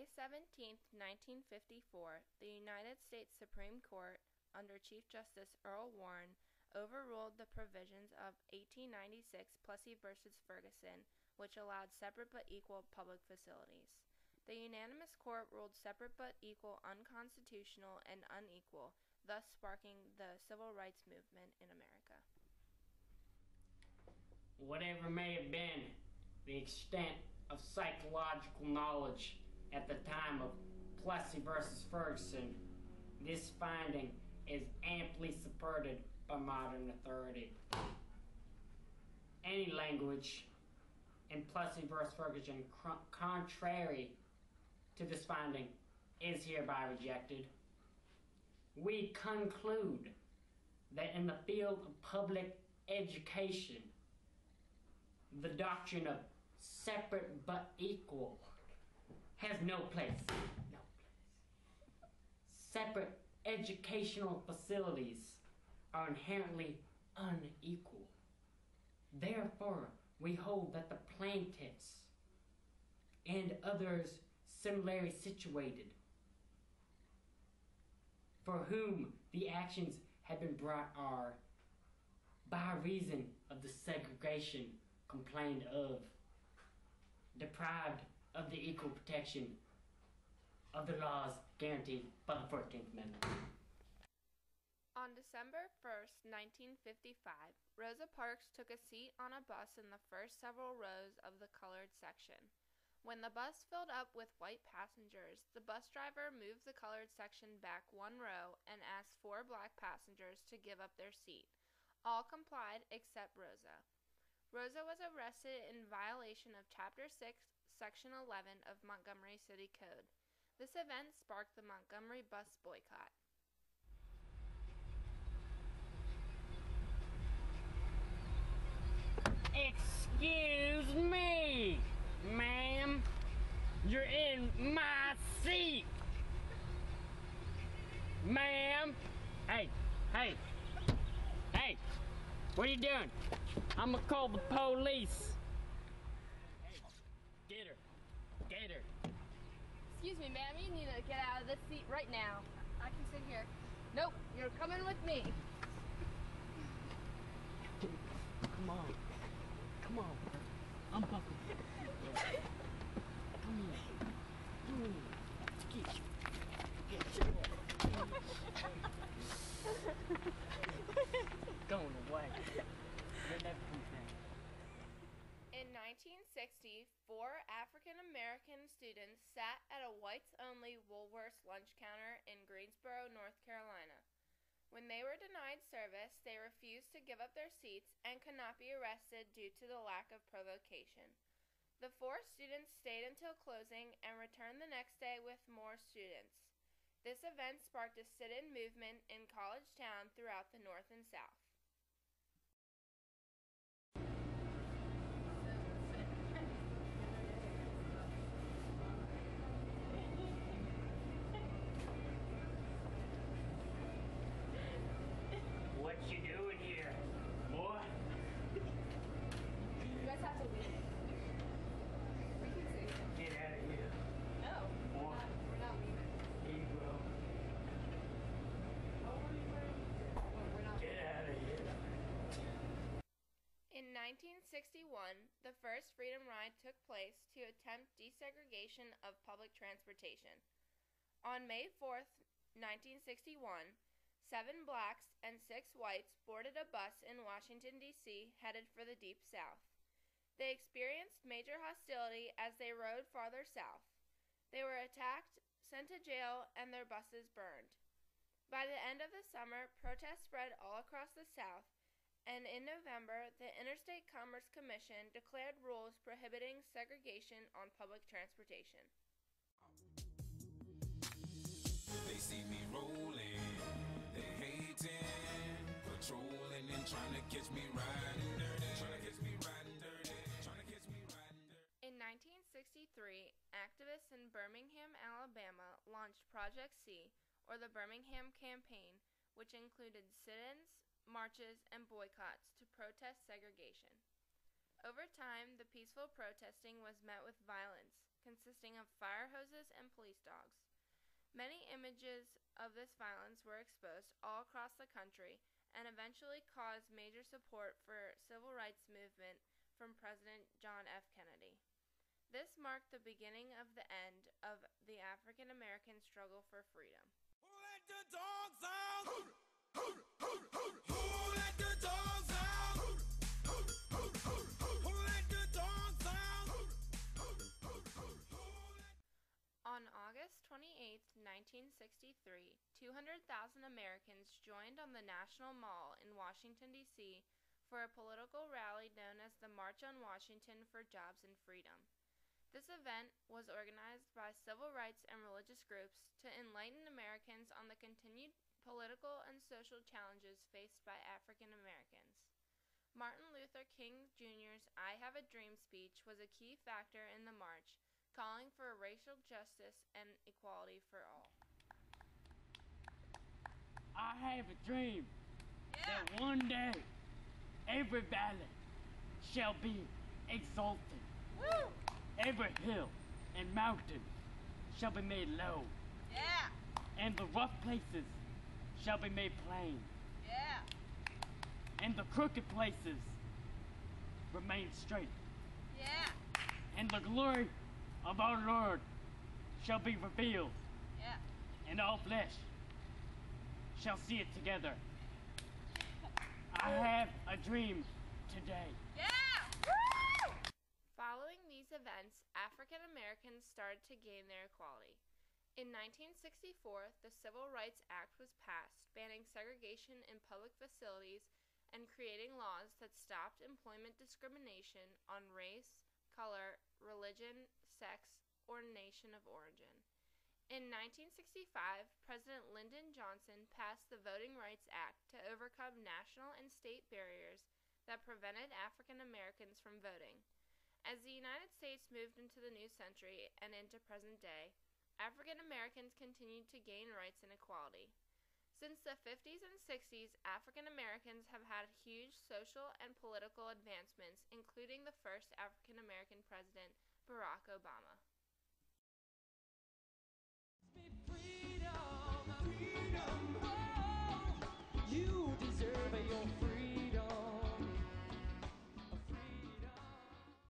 May 17, 1954, the United States Supreme Court, under Chief Justice Earl Warren, overruled the provisions of 1896 Plessy v. Ferguson, which allowed separate but equal public facilities. The unanimous court ruled separate but equal unconstitutional and unequal, thus sparking the civil rights movement in America. Whatever may have been the extent of psychological knowledge at the time of Plessy versus Ferguson, this finding is amply supported by modern authority. Any language in Plessy versus Ferguson contrary to this finding is hereby rejected. We conclude that in the field of public education, the doctrine of separate but equal has no place. No place. Separate educational facilities are inherently unequal. Therefore, we hold that the plaintiffs and others similarly situated for whom the actions have been brought are, by reason of the segregation complained of, deprived of the equal protection of the laws guaranteed by the 14th Amendment. On December 1st, 1955, Rosa Parks took a seat on a bus in the first several rows of the colored section. When the bus filled up with white passengers, the bus driver moved the colored section back one row and asked 4 black passengers to give up their seat. All complied except Rosa. Rosa was arrested in violation of Chapter 6, Section 11 of Montgomery City Code. This event sparked the Montgomery bus boycott. Excuse me, ma'am. You're in my seat. Ma'am. Hey. What are you doing? I'm gonna call the police. Hey, get her. Excuse me, ma'am. You need to get out of this seat right now. I can sit here. Nope, you're coming with me. Come on. I'm buckled. Come on. Going away. You'll never come back. In 1960, 4 African American students sat at a whites-only Woolworth's lunch counter in Greensboro, North Carolina. When they were denied service, they refused to give up their seats and could not be arrested due to the lack of provocation. The 4 students stayed until closing and returned the next day with more students. This event sparked a sit-in movement in College Town throughout the North and South. What you doing here, boy? You guys have to leave. We can say something. Get out of here. No, Boy. we're not leaving. Here you go. We're not Get out of here. In 1961, the first Freedom Ride took place to attempt desegregation of public transportation. On May 4th, 1961, 7 blacks and 6 whites boarded a bus in Washington, D.C., headed for the Deep South. They experienced major hostility as they rode farther south. They were attacked, sent to jail, and their buses burned. By the end of the summer, protests spread all across the South, and in November, the Interstate Commerce Commission declared rules prohibiting segregation on public transportation. They see me rolling, they hating, patrolling and trying to catch me riding dirty, In 1963, activists in Birmingham, Alabama launched Project C, or the Birmingham Campaign, which included sit-ins, marches, and boycotts to protest segregation. Over time, the peaceful protesting was met with violence, consisting of fire hoses and police dogs. Many images of this violence were exposed all across the country and eventually caused major support for civil rights movement from President John F. Kennedy. This marked the beginning of the end of the African American struggle for freedom. Who let the dogs out? Who let the dogs out? Who let the dogs out? On August 28, 1963, 200,000 Americans joined on the National Mall in Washington, D.C. for a political rally known as the March on Washington for Jobs and Freedom. This event was organized by civil rights and religious groups to enlighten Americans on the continued political and social challenges faced by African Americans. Martin Luther King Jr.'s I Have a Dream speech was a key factor in the march, calling for racial justice and equality for all. I have a dream that one day every valley shall be exalted. Woo! Every hill and mountain shall be made low. Yeah! And the rough places shall be made plain. Yeah! And the crooked places remain straight. Yeah! And the glory of our Lord shall be revealed. Yeah! And all flesh shall see it together. I have a dream today. Yeah! Woo! Following these events, African Americans started to gain their equality. In 1964, the Civil Rights Act was passed, banning segregation in public facilities and creating laws that stopped employment discrimination on race, color, religion, sex, or nation of origin. In 1965, President Lyndon Johnson passed the Voting Rights Act to overcome national and state barriers that prevented African Americans from voting. As the United States moved into the new century and into present day, African Americans continued to gain rights and equality. Since the 50s and 60s, African Americans have had huge social and political advancements, including the first African American president, Barack Obama.